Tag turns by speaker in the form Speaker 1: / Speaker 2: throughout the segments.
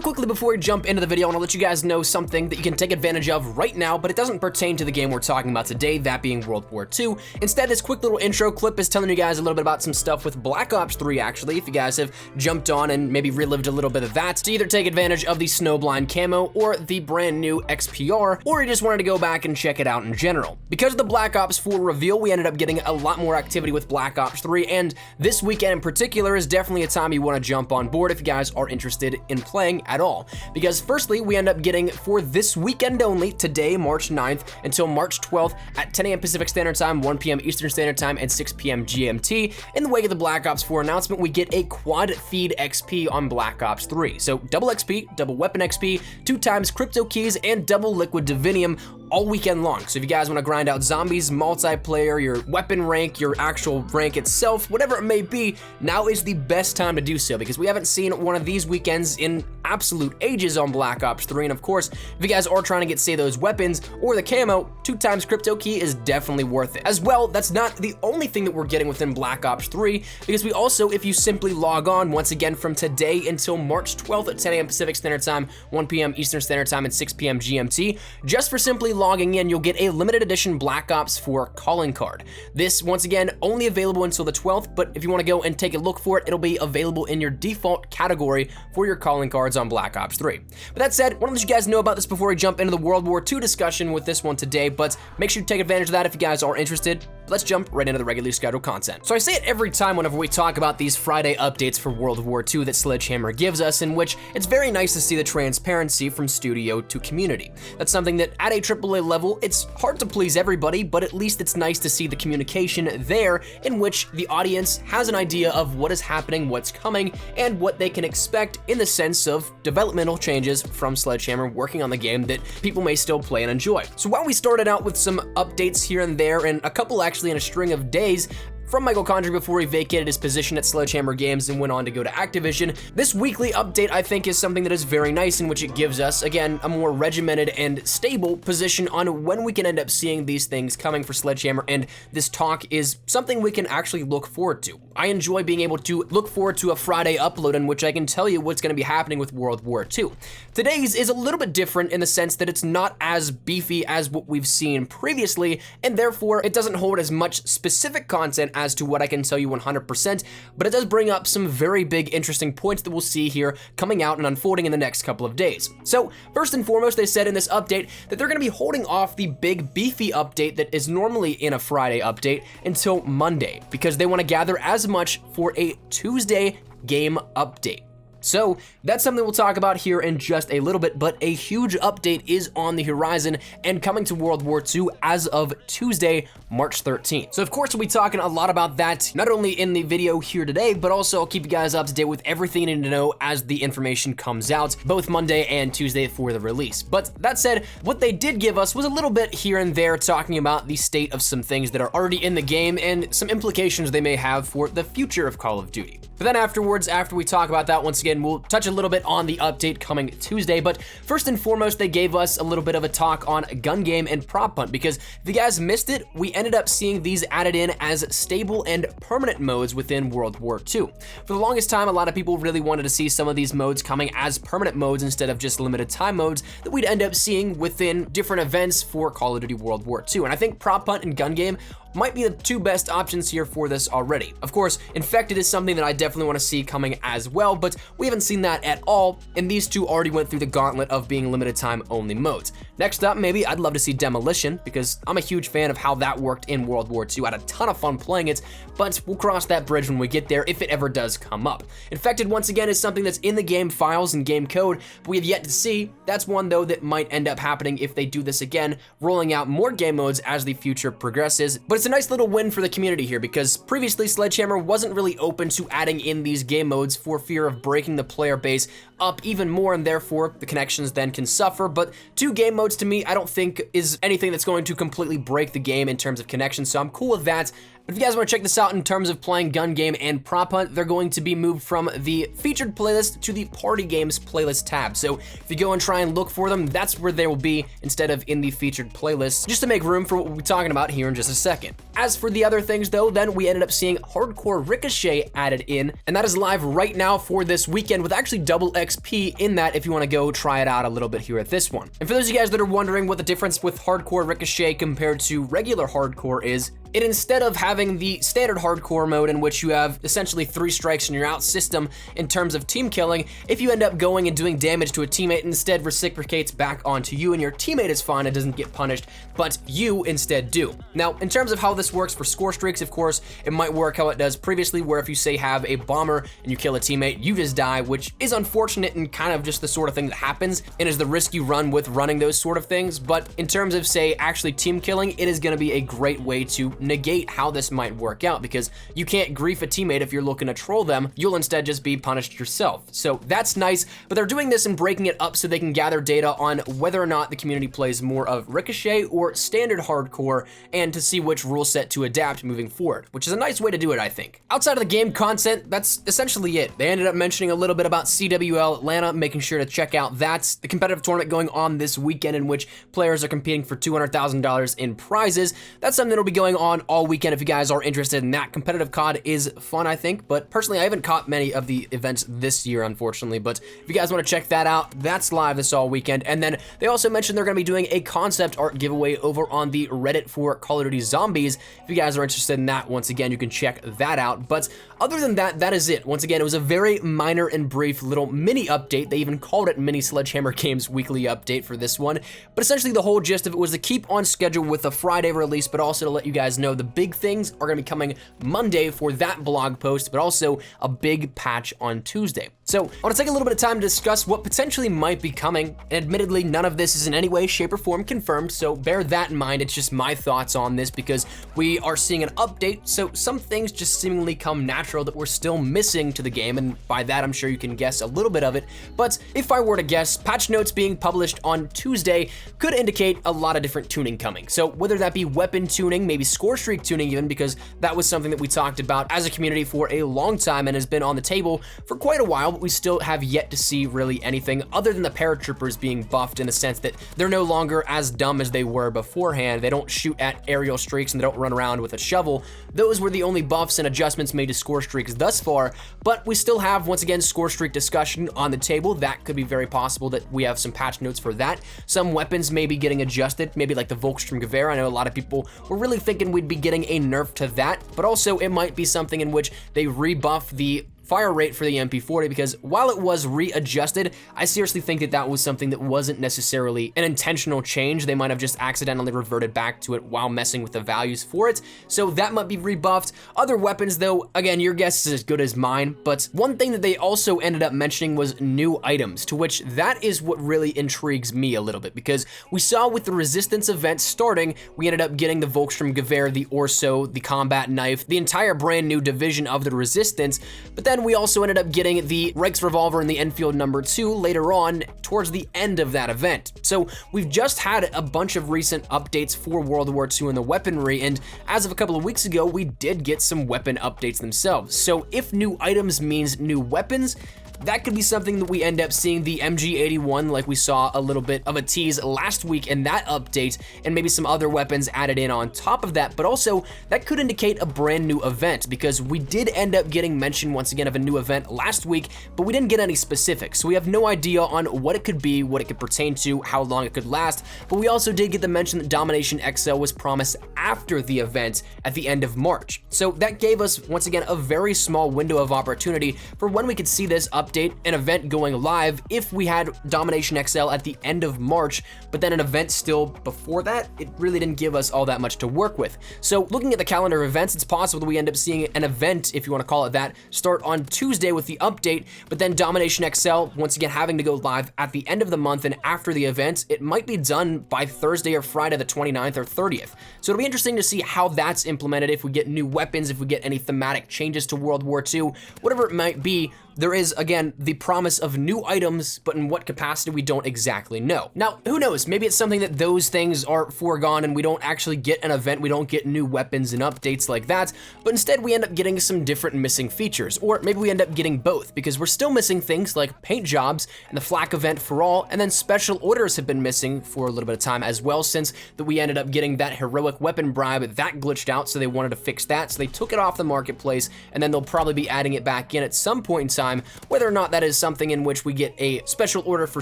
Speaker 1: Real quickly before we jump into the video, I want to let you guys know something that you can take advantage of right now, but it doesn't pertain to the game we're talking about today, that being World War II. Instead, this quick little intro clip is telling you guys a little bit about some stuff with Black Ops 3, actually, if you guys have jumped on and maybe relived a little bit of that, to either take advantage of the Snowblind camo or the brand new XPR, or you just wanted to go back and check it out in general. Because of the Black Ops 4 reveal, we ended up getting a lot more activity with Black Ops 3, and this weekend in particular is definitely a time you want to jump on board if you guys are interested in playing at all. Because firstly, we end up getting, for this weekend only, today, March 9th, until March 12th at 10 a.m. Pacific Standard Time, 1 p.m. Eastern Standard Time, and 6 p.m. GMT. In the wake of the Black Ops 4 announcement, we get a quad feed XP on Black Ops 3. So double XP, double weapon XP, 2 times crypto keys, and double liquid divinium all weekend long. So if you guys want to grind out zombies, multiplayer, your weapon rank, your actual rank itself, whatever it may be, now is the best time to do so, because we haven't seen one of these weekends in absolute ages on Black Ops 3. And of course, if you guys are trying to get, say, those weapons or the camo, 2 times crypto key is definitely worth it. As well, that's not the only thing that we're getting within Black Ops 3, because we also, if you simply log on once again from today until March 12th at 10 a.m. Pacific Standard Time, 1 p.m. Eastern Standard Time, and 6 p.m. GMT, just for simply logging in, you'll get a limited edition Black Ops 4 calling card. This, once again, only available until the 12th, but if you want to go and take a look for it, it'll be available in your default category for your calling cards on Black Ops 3. But that said, I want to let you guys know about this before we jump into the World War II discussion with this one today, but make sure to take advantage of that if you guys are interested. Let's jump right into the regularly scheduled content. So I say it every time whenever we talk about these Friday updates for World War II that Sledgehammer gives us, in which it's very nice to see the transparency from studio to community. That's something that at a AAA level, it's hard to please everybody, but at least it's nice to see the communication there in which the audience has an idea of what is happening, what's coming, and what they can expect in the sense of developmental changes from Sledgehammer working on the game that people may still play and enjoy. So while we started out with some updates here and there, and a couple actually in a string of days, from Michael Condrey before he vacated his position at Sledgehammer Games and went on to go to Activision, this weekly update I think is something that is very nice, in which it gives us, again, a more regimented and stable position on when we can end up seeing these things coming for Sledgehammer, and this talk is something we can actually look forward to. I enjoy being able to look forward to a Friday upload in which I can tell you what's going to be happening with World War II. Today's is a little bit different in the sense that it's not as beefy as what we've seen previously, and therefore it doesn't hold as much specific content as to what I can tell you 100%, but it does bring up some very big interesting points that we'll see here coming out and unfolding in the next couple of days. So first and foremost, they said in this update that they're going to be holding off the big beefy update that is normally in a Friday update until Monday, because they want to gather as much for a Tuesday game update. So that's something we'll talk about here in just a little bit, but a huge update is on the horizon and coming to World War II as of Tuesday, March 13th. So of course we'll be talking a lot about that, not only in the video here today, but also I'll keep you guys up to date with everything you need to know as the information comes out, both Monday and Tuesday for the release. But that said, what they did give us was a little bit here and there talking about the state of some things that are already in the game and some implications they may have for the future of Call of Duty. But then afterwards, after we talk about that, once again, we'll touch a little bit on the update coming Tuesday. But first and foremost, they gave us a little bit of a talk on gun game and prop hunt, because if you guys missed it, we ended up seeing these added in as stable and permanent modes within World War II. For the longest time, a lot of people really wanted to see some of these modes coming as permanent modes instead of just limited time modes that we'd end up seeing within different events for Call of Duty World War II. And I think prop hunt and gun game might be the 2 best options here for this already. Of course, Infected is something that I definitely want to see coming as well, but we haven't seen that at all, and these 2 already went through the gauntlet of being limited time only modes. Next up, maybe I'd love to see Demolition, because I'm a huge fan of how that worked in World War II. I had a ton of fun playing it, but we'll cross that bridge when we get there if it ever does come up. Infected, once again, is something that's in the game files and game code, but we have yet to see. That's one, though, that might end up happening if they do this again, rolling out more game modes as the future progresses. But it's a nice little win for the community here, because previously Sledgehammer wasn't really open to adding in these game modes for fear of breaking the player base up even more, and therefore the connections then can suffer. But 2 game modes to me, I don't think is anything that's going to completely break the game in terms of connection, so I'm cool with that But if you guys want to check this out in terms of playing gun game and prop hunt, they're going to be moved from the featured playlist to the party games playlist tab. So if you go and try and look for them, that's where they will be instead of in the featured playlist, just to make room for what we'll be talking about here in just a second. As for the other things though, then we ended up seeing Hardcore Ricochet added in, and that is live right now for this weekend with actually double XP in that if you want to go try it out a little bit here at this one. And for those of you guys that are wondering what the difference with Hardcore Ricochet compared to regular Hardcore is, it instead of having the standard hardcore mode in which you have essentially 3 strikes and you're out system in terms of team killing, if you end up going and doing damage to a teammate, instead reciprocates back onto you and your teammate is fine, it doesn't get punished, but you instead do. Now, in terms of how this works for score streaks, of course, it might work how it does previously, where if you say have a bomber and you kill a teammate, you just die, which is unfortunate and kind of just the sort of thing that happens and is the risk you run with running those sort of things. But in terms of, say, actually team killing, it is going to be a great way to negate how this might work out, because you can't grief a teammate if you're looking to troll them. You'll instead just be punished yourself. So that's nice, but they're doing this and breaking it up so they can gather data on whether or not the community plays more of Ricochet or standard hardcore, and to see which rule set to adapt moving forward, which is a nice way to do it, I think. Outside of the game content, that's essentially it. They ended up mentioning a little bit about CWL Atlanta, making sure to check out that's the competitive tournament going on this weekend in which players are competing for $200,000 in prizes. That's something that'll be going on all weekend if you guys are interested in that. Competitive COD is fun, I think, but personally I haven't caught many of the events this year, unfortunately, but if you guys want to check that out, that's live this all weekend. And then they also mentioned they're going to be doing a concept art giveaway over on the Reddit for Call of Duty Zombies. If you guys are interested in that, once again, you can check that out. But other than that, that is it. Once again, it was a very minor and brief little mini update. They even called it Mini Sledgehammer Games Weekly Update for this one, but essentially the whole gist of it was to keep on schedule with a Friday release, but also to let you guys know the big things are going to be coming Monday for that blog post, but also a big patch on Tuesday. So I want to take a little bit of time to discuss what potentially might be coming, and admittedly none of this is in any way, shape, or form confirmed, so bear that in mind. It's just my thoughts on this because we are seeing an update, so some things just seemingly come natural that we're still missing to the game, and by that I'm sure you can guess a little bit of it. But if I were to guess, patch notes being published on Tuesday could indicate a lot of different tuning coming. So whether that be weapon tuning, maybe score streak tuning even, because that was something that we talked about as a community for a long time and has been on the table for quite a while, but we still have yet to see really anything other than the paratroopers being buffed in the sense that they're no longer as dumb as they were beforehand. They don't shoot at aerial streaks and they don't run around with a shovel. Those were the only buffs and adjustments made to score streaks thus far, but we still have, once again, score streak discussion on the table. That could be very possible that we have some patch notes for that. Some weapons may be getting adjusted, maybe like the Volkssturmgewehr. I know a lot of people were really thinking we'd be getting a nerf to that, but also it might be something in which they rebuff the fire rate for the MP40, because while it was readjusted, I seriously think that that was something that wasn't necessarily an intentional change. They might have just accidentally reverted back to it while messing with the values for it, so that might be rebuffed. Other weapons though, again, your guess is as good as mine, but one thing that they also ended up mentioning was new items, to which that is what really intrigues me a little bit, because we saw with the Resistance event starting, we ended up getting the Volkssturmgewehr, the Orso, the combat knife, the entire brand new division of the Resistance, but then we also ended up getting the Reichsrevolver and the Enfield number 2 later on towards the end of that event. So we've just had a bunch of recent updates for World War II and the weaponry, and as of a couple of weeks ago, we did get some weapon updates themselves. So if new items means new weapons, that could be something that we end up seeing the MG81, like we saw a little bit of a tease last week in that update, and maybe some other weapons added in on top of that, but also that could indicate a brand new event, because we did end up getting mention once again of a new event last week, but we didn't get any specifics, so we have no idea on what it could be, what it could pertain to, how long it could last, but we also did get the mention that Domination XL was promised after the event at the end of March. So that gave us, once again, a very small window of opportunity for when we could see this update, an event going live. If we had Domination XL at the end of March, but then an event still before that, it really didn't give us all that much to work with. So looking at the calendar of events, it's possible that we end up seeing an event, if you want to call it that, start on Tuesday with the update, but then Domination XL, once again, having to go live at the end of the month, and after the event, it might be done by Thursday or Friday the 29th or 30th. So it'll be interesting to see how that's implemented, if we get new weapons, if we get any thematic changes to World War II, whatever it might be. there is, again, the promise of new items, but in what capacity we don't exactly know. Now, who knows? Maybe it's something that those things are foregone and we don't actually get an event, we don't get new weapons and updates like that, but instead we end up getting some different missing features, or maybe we end up getting both, because we're still missing things like paint jobs and the flak event for all, and then special orders have been missing for a little bit of time as well, since that we ended up getting that heroic weapon bribe that glitched out, so they wanted to fix that, so they took it off the marketplace, and then they'll probably be adding it back in at some point in time, whether or not that is something in which we get a special order for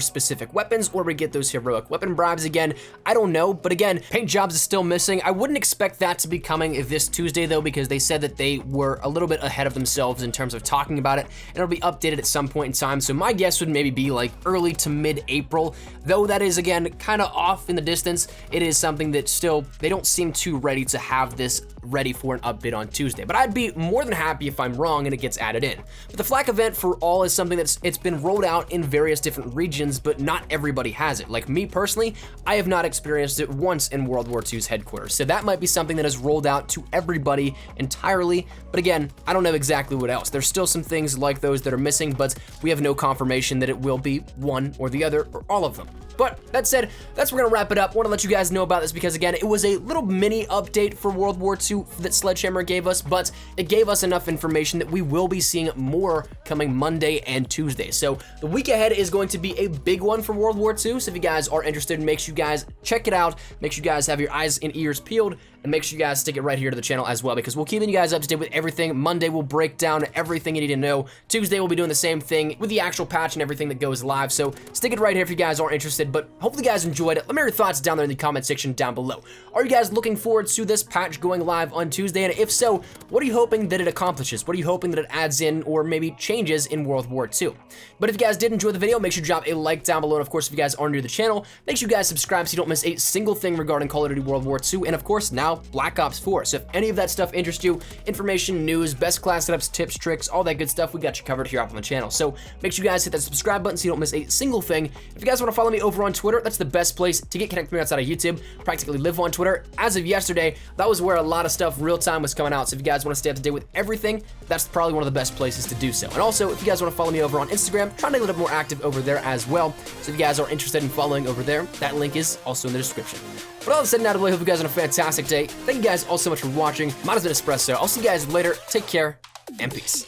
Speaker 1: specific weapons, or we get those heroic weapon bribes again, I don't know, but again, paint jobs is still missing. I wouldn't expect that to be coming this Tuesday though, because they said that they were a little bit ahead of themselves in terms of talking about it, and it'll be updated at some point in time, so my guess would maybe be like early to mid-April, though that is again kind of off in the distance. It is something that still, they don't seem too ready to have this ready for an update on Tuesday, but I'd be more than happy if I'm wrong and it gets added in. But the flak event for all is something it's been rolled out in various different regions, but not everybody has it. Like me personally, I have not experienced it once in World War II's headquarters, so that might be something that is rolled out to everybody entirely, but again, I don't know exactly what else. There's still some things like those that are missing, but we have no confirmation that it will be one or the other or all of them. But that said, that's where we're gonna wrap it up. I want to let you guys know about this because again, it was a little mini update for World War II that Sledgehammer gave us, but it gave us enough information that we will be seeing more coming Monday and Tuesday. So the week ahead is going to be a big one for World War II. So if you guys are interested, make sure you guys check it out. Make sure you guys have your eyes and ears peeled, and make sure you guys stick it right here to the channel as well, because we'll keep you guys up to date with everything. Monday we'll break down everything you need to know. Tuesday we'll be doing the same thing with the actual patch and everything that goes live. So stick it right here if you guys are interested, but hopefully you guys enjoyed it. Let me know your thoughts down there in the comment section down below. Are you guys looking forward to this patch going live on Tuesday? And if so, what are you hoping that it accomplishes? What are you hoping that it adds in or maybe changes in World War II? But if you guys did enjoy the video, make sure to drop a like down below. And of course, if you guys are new to the channel, make sure you guys subscribe so you don't miss a single thing regarding Call of Duty World War II. And of course, now Black Ops 4. So if any of that stuff interests you, information, news, best class setups, tips, tricks, all that good stuff, we got you covered here up on the channel. So make sure you guys hit that subscribe button so you don't miss a single thing. If you guys want to follow me over on Twitter, that's the best place to get connected with me outside of YouTube. Practically live on Twitter. As of yesterday, that was where a lot of stuff real time was coming out. So if you guys want to stay up to date with everything, that's probably one of the best places to do so. And also, if you guys want to follow me over on Instagram, trying to get a little more active over there as well. So if you guys are interested in following over there, that link is also in the description. But all that said and out of the way, hope you guys are on a fantastic day. Thank you guys all so much for watching. Mine has been Espresso. I'll see you guys later. Take care and peace.